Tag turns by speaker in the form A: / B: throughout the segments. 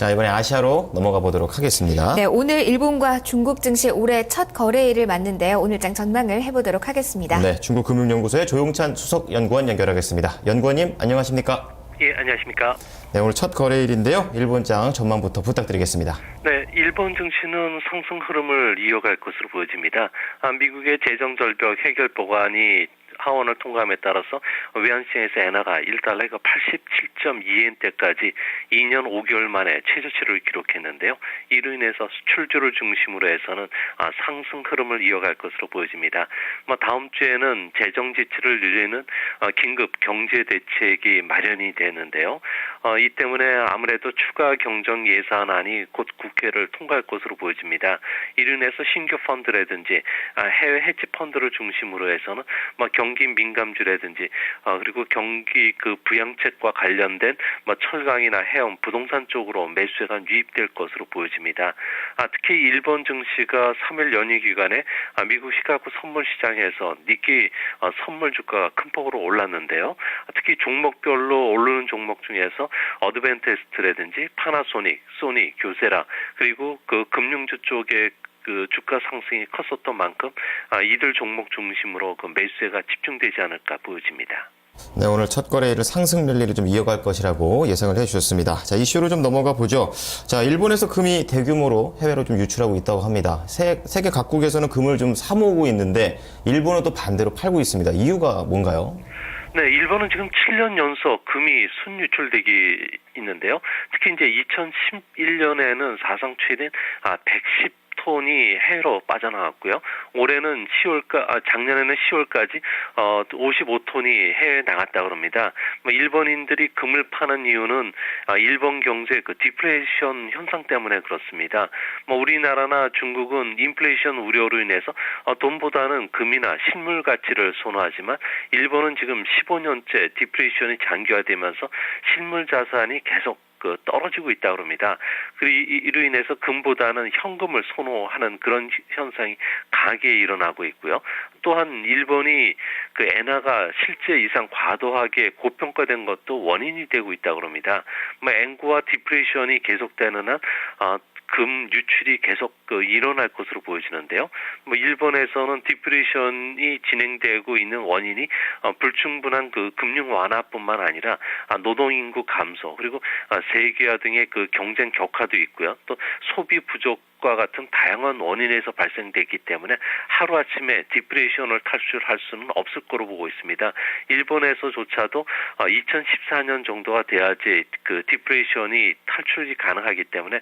A: 자, 이번에 아시아로 넘어가 보도록 하겠습니다.
B: 네, 오늘 일본과 중국 증시 올해 첫 거래일을 맞는데요. 오늘장 전망을 해보도록 하겠습니다.
A: 네, 중국금융연구소의 조용찬 수석연구원 연결하겠습니다. 연구원님, 안녕하십니까?
C: 예, 안녕하십니까?
A: 네, 오늘 첫 거래일인데요. 일본장 전망부터 부탁드리겠습니다.
C: 네, 일본 증시는 상승 흐름을 이어갈 것으로 보여집니다. 미국의 재정 절벽 해결 법안이 하원을 통과함에 따라서 외환시장에서 엔화가 1달러가 87.2엔대까지 2년 5개월 만에 최저치를 기록했는데요. 이로 인해서 수출주를 중심으로 해서는 상승 흐름을 이어갈 것으로 보여집니다. 다음 주에는 재정 지출을 늘리는 긴급 경제 대책이 마련이 되는데요. 이 때문에 아무래도 추가 경정 예산안이 곧 국회를 통과할 것으로 보여집니다. 이로 인해서 신규 펀드라든지 해외 헤지 펀드를 중심으로 해서는 경기 민감주라든지 그리고 경기 부양책과 관련된 철강이나 해운, 부동산 쪽으로 매수세가 유입될 것으로 보여집니다. 특히 일본 증시가 3일 연휴 기간에 미국 시카고 선물 시장에서 니케이 선물 주가가 큰 폭으로 올랐는데요. 특히 종목별로 오르는 종목 중에서 어드밴티스트라든지 파나소닉, 소니, 교세라 그리고 금융주 쪽에 주가 상승이 컸었던 만큼 이들 종목 중심으로 매수세가 집중되지 않을까 보여집니다.
A: 네, 오늘 첫 거래일을 상승 랠리를 좀 이어갈 것이라고 예상을 해주셨습니다. 자, 이슈로 좀 넘어가 보죠. 자, 일본에서 금이 대규모로 해외로 좀 유출하고 있다고 합니다. 세계 각국에서는 금을 좀 사모으고 있는데 일본은 또 반대로 팔고 있습니다. 이유가 뭔가요?
C: 네, 일본은 지금 7년 연속 금이 순유출되기 있는데요. 특히 이제 2011년에는 사상 최대인 110톤이 해외로 빠져나갔고요. 올해는 작년에는 10월까지 55톤이 해외에 나갔다고 합니다. 일본인들이 금을 파는 이유는 일본 경제 디플레이션 현상 때문에 그렇습니다. 우리나라나 중국은 인플레이션 우려로 인해서 돈보다는 금이나 실물 가치를 선호하지만 일본은 지금 15년째 디플레이션이 장기화되면서 실물 자산이 계속 떨어지고 있다고 합니다. 그리고 이로 인해서 금보다는 현금을 선호하는 그런 현상이 강하게 일어나고 있고요. 또한 일본이 엔화가 실제 이상 과도하게 고평가된 것도 원인이 되고 있다고 합니다. 엔구와 디플레이션이 계속되는 한 금 유출이 계속 일어날 것으로 보여지는데요. 일본에서는 디플레이션이 진행되고 있는 원인이 불충분한 금융 완화뿐만 아니라 노동인구 감소 그리고 세계화 등의 경쟁 격화도 있고요. 또 소비 부족과 같은 다양한 원인에서 발생됐기 때문에 하루아침에 디플레이션을 탈출할 수는 없을 거로 보고 있습니다. 일본에서조차도 2014년 정도가 돼야지 디플레이션이 탈출이 가능하기 때문에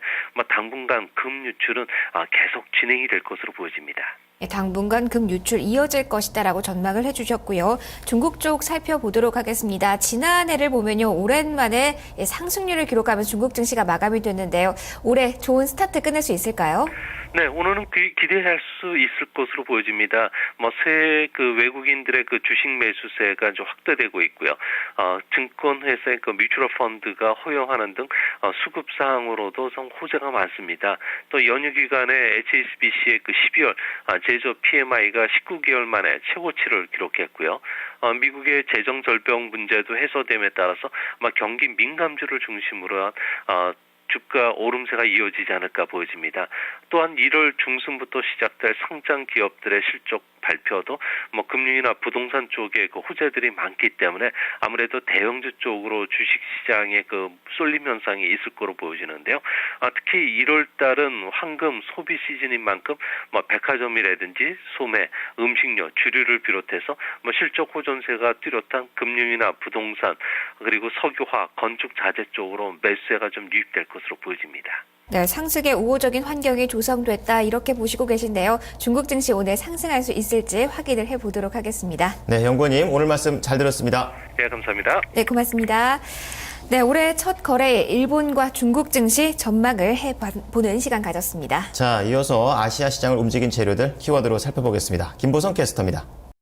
C: 당분간 금 유출은 계속 진행이 될 것으로 보여집니다.
B: 당분간 금 유출 이어질 것이다라고 전망을 해주셨고요. 중국 쪽 살펴보도록 하겠습니다. 지난해를 보면요, 오랜만에 상승률을 기록하면서 중국 증시가 마감이 됐는데요. 올해 좋은 스타트 끊을 수 있을까요?
C: 네, 오늘은 기대할 수 있을 것으로 보여집니다. 새 외국인들의 주식 매수세가 좀 확대되고 있고요. 증권회사의 뮤추얼 펀드가 허용하는 등 수급 사항으로도 호재가 많습니다. 또 연휴 기간에 HSBC의 12월 제조 PMI가 19개월 만에 최고치를 기록했고요. 미국의 재정 절벽 문제도 해소됨에 따라서 경기 민감주를 중심으로 한 주가 오름세가 이어지지 않을까 보여집니다. 또한 1월 중순부터 시작될 상장 기업들의 실적 발표도 금융이나 부동산 쪽에 호재들이 많기 때문에 아무래도 대형주 쪽으로 주식시장에 쏠림 현상이 있을 거로 보여지는데요. 특히 1월 달은 황금 소비 시즌인 만큼 백화점이라든지 소매, 음식료, 주류를 비롯해서 실적 호전세가 뚜렷한 금융이나 부동산 그리고 석유화, 건축 자재 쪽으로 매수세가 좀 유입될 것으로 보여집니다.
B: 네, 상승의 우호적인 환경이 조성됐다 이렇게 보시고 계신데요. 중국 증시 오늘 상승할 수 있을지 확인을 해보도록 하겠습니다.
A: 네, 연구원님 오늘 말씀 잘 들었습니다.
C: 네, 감사합니다.
B: 네, 고맙습니다. 네, 올해 첫 거래일 일본과 중국 증시 전망을 해보는 시간 가졌습니다.
A: 자, 이어서 아시아 시장을 움직인 재료들 키워드로 살펴보겠습니다. 김보성 캐스터입니다.